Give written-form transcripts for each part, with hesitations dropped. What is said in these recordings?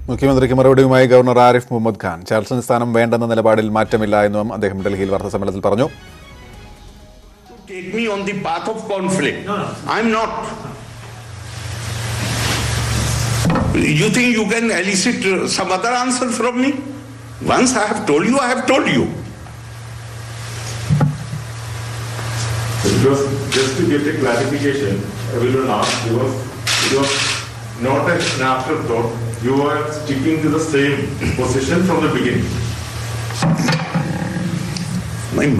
മുഖ്യമന്ത്രിക്ക് മറുപടിയുമായി ഗവർണർ ആരിഫ് മുഹമ്മദ് ഖാൻ. ചാൾസൺ സ്ഥാനം വേണ്ടെന്ന നിലപാടിൽ മാറ്റമില്ല എന്നും അദ്ദേഹം ഡൽഹിയിൽ വാർത്താസമ്മേളനത്തിൽ പറഞ്ഞു. Take me on the path of conflict. No. I'm not. You think you can elicit some other answer from me? Once I have told you, I have told you. Just to get a clarification, I will ask, it was not an afterthought. You are sticking to the same position from the beginning.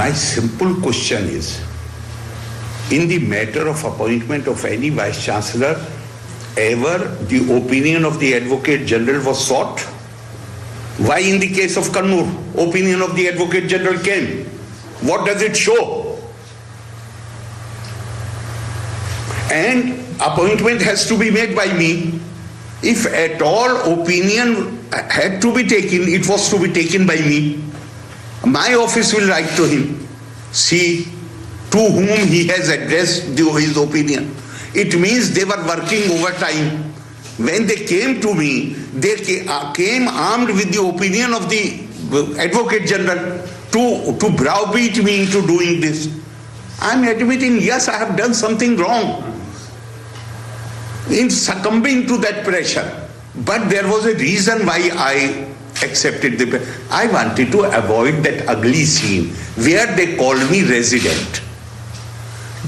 My simple question is, in the matter of appointment of any Vice Chancellor, ever the opinion of the Advocate General was sought? Why in the case of Kannur, opinion of the Advocate General came? What does it show? And appointment has to be made by me. If at all opinion had to be taken, it was to be taken by me. My office will write to him, see to whom he has addressed his opinion. It means they were working overtime. When they came to me, they came armed with the opinion of the Advocate General to browbeat me into doing this. I am admitting, yes, I have done something wrong in succumbing to that pressure. But there was a reason why I accepted the pressure. I wanted to avoid that ugly scene where they called me resident.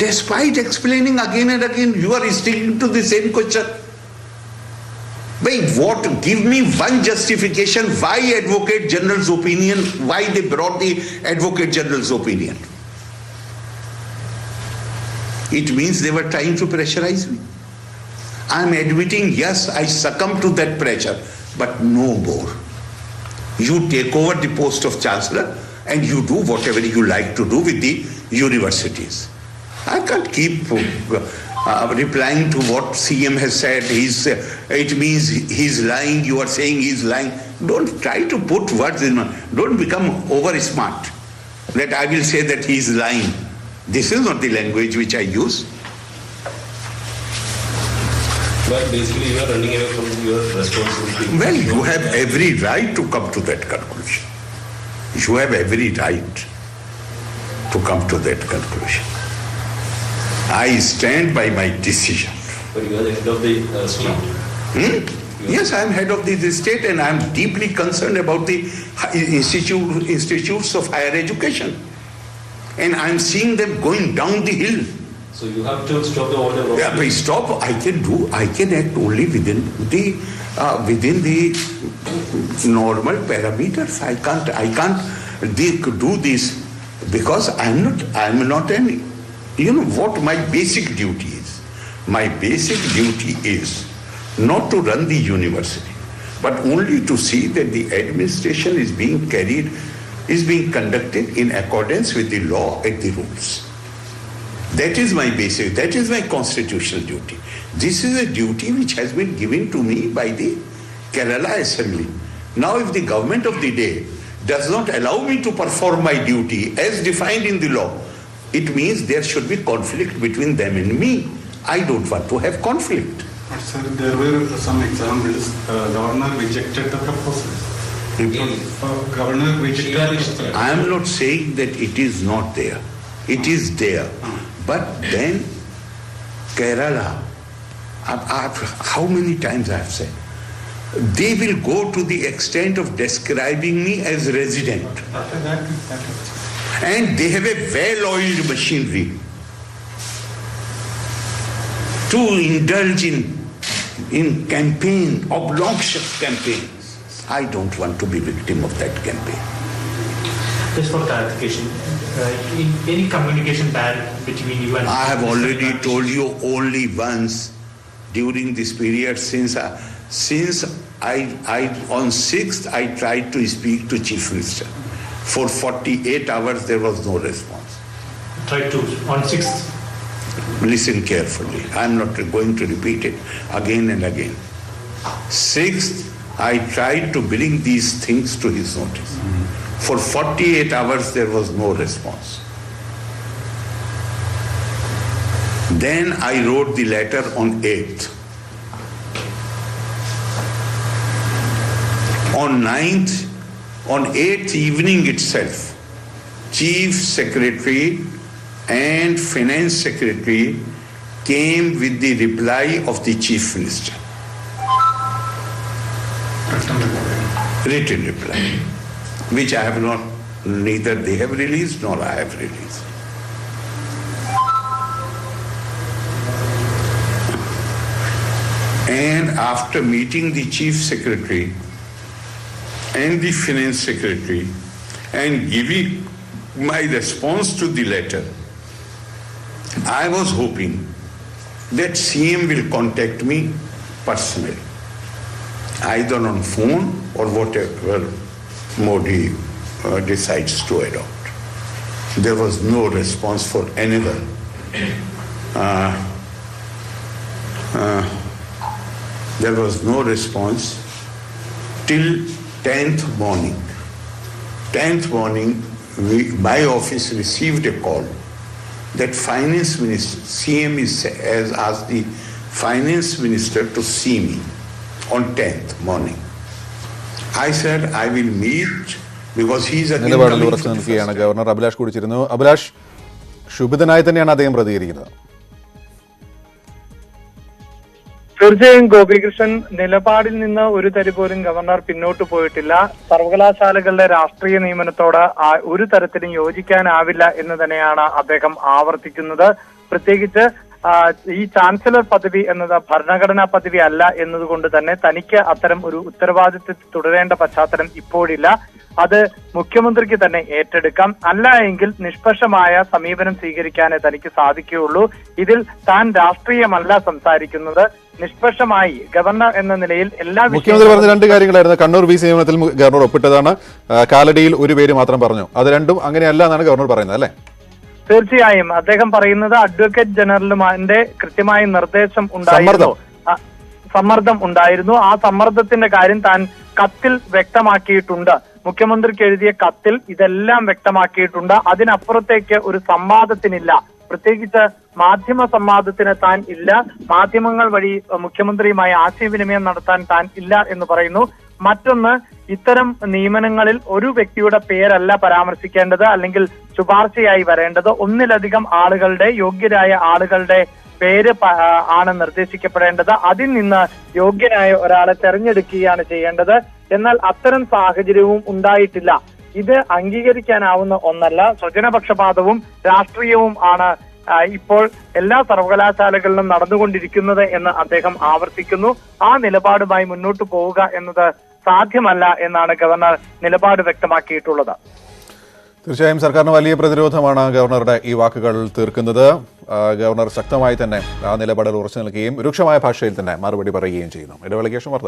Despite explaining again and again, you are sticking to the same question. Wait, what? Give me one justification why Advocate General's opinion, why they brought the Advocate General's opinion. It means they were trying to pressurize me. I am admitting, yes, I succumbed to that pressure, but no more. You take over the post of Chancellor and you do whatever you like to do with the universities. I can't keep replying to what CM has said. It means he's lying, you are saying he's lying. Don't try to put words in my... Don't become over smart that I will say that he's lying. This is not the language which I use. But basically you are running away from your responsibility. Well, you have every right to come to that conclusion. You have every right to come to that conclusion. I stand by my decision. But you are the head of the state. Yes, I am head of the state and I am deeply concerned about the institutes of higher education. And I am seeing them going down the hill. So you have to stop the order. Yeah, but stop. I can act only within the normal parameters. I can't do this because I'm not any. You know what my basic duty is? My basic duty is not to run the university, but only to see that the administration is being conducted in accordance with the law and the rules. That is my basic, that is my constitutional duty. This is a duty which has been given to me by the Kerala Assembly. Now if the government of the day does not allow me to perform my duty as defined in the law, it means there should be conflict between them and me. I don't want to have conflict. But sir, there were some examples. Governor rejected the proposal. Governor rejected. I am not saying that it is not there. It is there. But then Kerala, how many times I have said, they will go to the extent of describing me as resident. And they have a well-oiled machinery to indulge in campaign, obnoxious campaigns. I don't want to be victim of that campaign. Just for clarification, in any communication ban between you and... I have already told you only once during this period since on 6th I tried to speak to Chief Minister. For 48 hours there was no response. Tried to, on 6th? Listen carefully. I am not going to repeat it again and again. 6th, I tried to bring these things to his notice. For 48 hours there was no response. Then I wrote the letter on 8th. On 9th, on 8th evening itself, Chief Secretary and Finance Secretary came with the reply of the Chief Minister. Written reply, which I have not, neither they have released nor I have released. And after meeting the Chief Secretary and the Finance Secretary and giving my response to the letter, I was hoping that CM will contact me personally, either on phone or whatever mode he decides to adopt. There was no response for anyone. There was no response till 10th morning. 10th morning, my office received a call that Finance Minister, CM has asked the Finance Minister to see me on 10th morning. I said I will meet because he is again നിലപാടിൽ coming ഉറച്ചു for the നിൽക്കുകയാണ് first time. Governor. Abhilash കുടിച്ചിരുന്നു. അഭിലാഷ്, ക്ഷുഭിതനായി തന്നെയാണ് അദ്ദേഹം പ്രതികരിക്കുന്നത്. തീർച്ചയായും ഗോപികൃഷ്ണൻ, നിലപാടിൽ നിന്ന് ഒരു തരി പോലും ഗവർണർ പിന്നോട്ട് പോയിട്ടില്ല. സർവകലാശാലകളുടെ രാഷ്ട്രീയ നിയമനത്തോട് ഒരു തരത്തിലും യോജിക്കാനാവില്ല എന്ന് തന്നെയാണ് അദ്ദേഹം ആവർത്തിക്കുന്നത്. പ്രത്യേകിച്ച് ഈ ചാൻസലർ പദവി എന്നത് ഭരണഘടനാ പദവി അല്ല എന്നതുകൊണ്ട് തന്നെ തനിക്ക് അത്തരം ഒരു ഉത്തരവാദിത്വത്തിൽ തുടരേണ്ട പശ്ചാത്തലം ഇപ്പോഴില്ല. അത് മുഖ്യമന്ത്രിക്ക് തന്നെ ഏറ്റെടുക്കാം. അല്ല എങ്കിൽ നിഷ്പക്ഷമായ സമീപനം സ്വീകരിക്കാനേ തനിക്ക് സാധിക്കുകയുള്ളൂ. ഇതിൽ താൻ രാഷ്ട്രീയമല്ല സംസാരിക്കുന്നത്, നിഷ്പക്ഷമായി ഗവർണർ എന്ന നിലയിൽ എല്ലാ മുഖ്യമന്ത്രി പറഞ്ഞ രണ്ട് കാര്യങ്ങളായിരുന്നു. കണ്ണൂർ വി സി നിയമനത്തിൽ ഗവർണർ ഒപ്പിട്ടതാണ്, കാലടിയിൽ ഒരു പേര് മാത്രം പറഞ്ഞു. അത് രണ്ടും അങ്ങനെയല്ല എന്നാണ് ഗവർണർ പറയുന്നത്, അല്ലേ? തീർച്ചയായും അദ്ദേഹം പറയുന്നത് അഡ്വക്കേറ്റ് ജനറലിന്റെ കൃത്യമായ നിർദ്ദേശം ഉണ്ടായിരുന്നു, സമ്മർദ്ദം ഉണ്ടായിരുന്നു. ആ സമ്മർദ്ദത്തിന്റെ കാര്യം താൻ കത്തിൽ വ്യക്തമാക്കിയിട്ടുണ്ട്. മുഖ്യമന്ത്രിക്ക് എഴുതിയ കത്തിൽ ഇതെല്ലാം വ്യക്തമാക്കിയിട്ടുണ്ട്. അതിനപ്പുറത്തേക്ക് ഒരു സംവാദത്തിനില്ല, പ്രത്യേകിച്ച് മാധ്യമ സംവാദത്തിന് താൻ ഇല്ല. മാധ്യമങ്ങൾ വഴി മുഖ്യമന്ത്രിയുമായി ആശയവിനിമയം നടത്താൻ താൻ ഇല്ല എന്ന് പറയുന്നു. മറ്റൊന്ന്, ഇത്തരം നിയമനങ്ങളിൽ ഒരു വ്യക്തിയുടെ പേരല്ല പരാമർശിക്കേണ്ടത് അല്ലെങ്കിൽ ശുപാർശയായി വരേണ്ടത്. ഒന്നിലധികം ആളുകളുടെ, യോഗ്യരായ ആളുകളുടെ പേര് ആണ് നിർദ്ദേശിക്കപ്പെടേണ്ടത്. അതിൽ നിന്ന് യോഗ്യനായ ഒരാളെ തെരഞ്ഞെടുക്കുകയാണ് ചെയ്യേണ്ടത്. എന്നാൽ അത്തരം സാഹചര്യവും ഉണ്ടായിട്ടില്ല. ഇത് അംഗീകരിക്കാനാവുന്ന ഒന്നല്ല. സ്വജനപക്ഷപാതവും രാഷ്ട്രീയവും ആണ് ഇപ്പോൾ എല്ലാ സർവകലാശാലകളിലും നടന്നുകൊണ്ടിരിക്കുന്നത് എന്ന് അദ്ദേഹം ആവർത്തിക്കുന്നു. ആ നിലപാടുമായി മുന്നോട്ട് പോവുക എന്നത് സാധ്യമല്ല എന്നാണ് ഗവർണർ നിലപാട് വ്യക്തമാക്കിയിട്ടുള്ളത്. തീർച്ചയായും സർക്കാരിന് വലിയ പ്രതിരോധമാണ് ഗവർണറുടെ ഈ വാക്കുകൾ തീർക്കുന്നത്. ഗവർണർ ശക്തമായി തന്നെ ആ നിലപാടിൽ ഉറച്ചു നിൽക്കുകയും രൂക്ഷമായ ഭാഷയിൽ തന്നെ മറുപടി പറയുകയും ചെയ്യുന്നു. ഇടവേളയ്ക്ക് ശേഷം വാർത്തകൾ